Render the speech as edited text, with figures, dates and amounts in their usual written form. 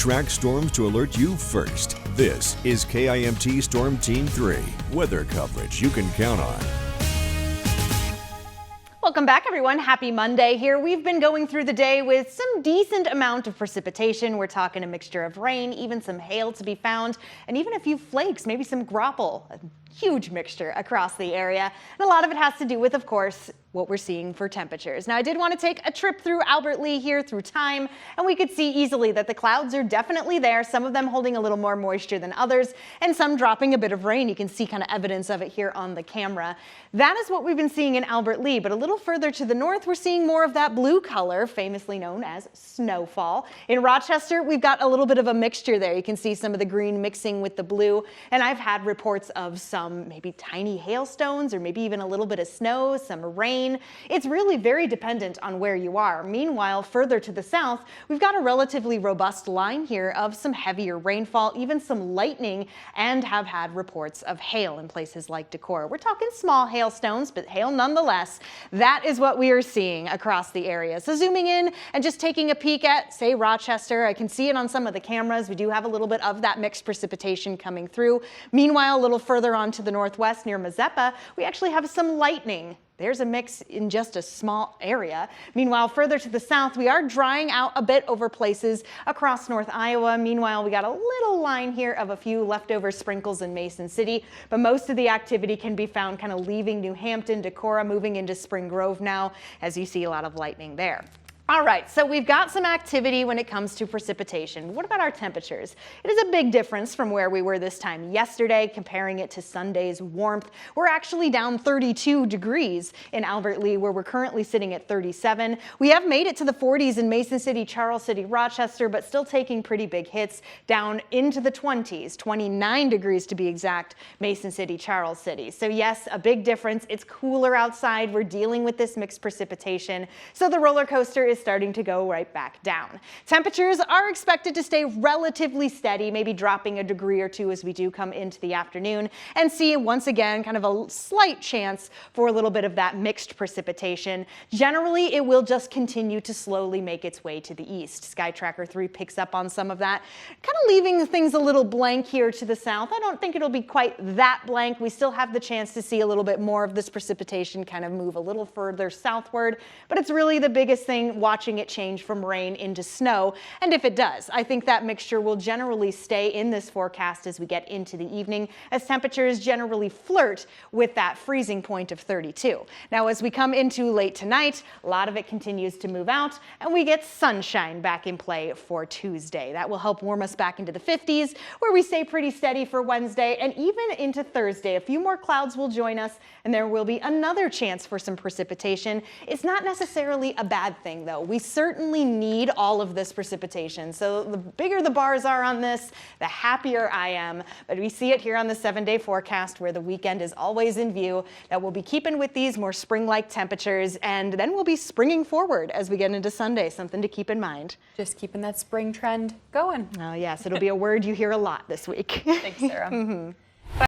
Track storms to alert you first. This is KIMT Storm Team 3. Weather coverage you can count on. Welcome back, everyone. Happy Monday here. We've been going through the day with some decent amount of precipitation. We're talking a mixture of rain, even some hail to be found, and even a few flakes, maybe some graupel. A huge mixture across the area. And a lot of it has to do with, of course, what we're seeing for temperatures. Now, I did want to take a trip through Albert Lea here through time, and we could see easily that the clouds are definitely there, some of them holding a little more moisture than others, and some dropping a bit of rain. You can see kind of evidence of it here on the camera. That is what we've been seeing in Albert Lea, but a little further to the north, we're seeing more of that blue color, famously known as snowfall. In Rochester, we've got a little bit of a mixture there. You can see some of the green mixing with the blue, and I've had reports of some maybe tiny hailstones or maybe even a little bit of snow, some rain. It's really very dependent on where you are. Meanwhile, further to the south, we've got a relatively robust line here of some heavier rainfall, even some lightning, and have had reports of hail in places like Decorah. We're talking small hailstones, but hail nonetheless. That is what we are seeing across the area. So zooming in and just taking a peek at, say, Rochester, I can see it on some of the cameras. We do have a little bit of that mixed precipitation coming through. Meanwhile, a little further on to the northwest near Mazeppa, we actually have some lightning. There's a mix in just a small area. Meanwhile, further to the south, we are drying out a bit over places across North Iowa. Meanwhile, we got a little line here of a few leftover sprinkles in Mason City, but most of the activity can be found kind of leaving New Hampton, Decorah, moving into Spring Grove now, as you see a lot of lightning there. All right, so we've got some activity when it comes to precipitation. What about our temperatures? It is a big difference from where we were this time yesterday, comparing it to Sunday's warmth. We're actually down 32 degrees in Albert Lea, where we're currently sitting at 37. We have made it to the 40s in Mason City, Charles City, Rochester, but still taking pretty big hits down into the 20s, 29 degrees to be exact, Mason City, Charles City. So yes, a big difference. It's cooler outside. We're dealing with this mixed precipitation. So the roller coaster is starting to go right back down. Temperatures are expected to stay relatively steady, maybe dropping a degree or two as we do come into the afternoon, and see once again kind of a slight chance for a little bit of that mixed precipitation. Generally, it will just continue to slowly make its way to the east. Sky Tracker 3 picks up on some of that, kind of leaving things a little blank here to the south. I don't think it'll be quite that blank. We still have the chance to see a little bit more of this precipitation kind of move a little further southward, but it's really the biggest thing watching it change from rain into snow. And if it does, I think that mixture will generally stay in this forecast as we get into the evening, as temperatures generally flirt with that freezing point of 32. Now, as we come into late tonight, a lot of it continues to move out, and we get sunshine back in play for Tuesday. That will help warm us back into the 50s, where we stay pretty steady for Wednesday and even into Thursday. A few more clouds will join us, and there will be another chance for some precipitation. It's not necessarily a bad thing, though. We certainly need all of this precipitation. So the bigger the bars are on this, the happier I am. But we see it here on the 7-day forecast, where the weekend is always in view, that we'll be keeping with these more spring-like temperatures, and then we'll be springing forward as we get into Sunday. Something to keep in mind. Just keeping that spring trend going. Oh yes, it'll be a word you hear a lot this week. Thanks, Sarah.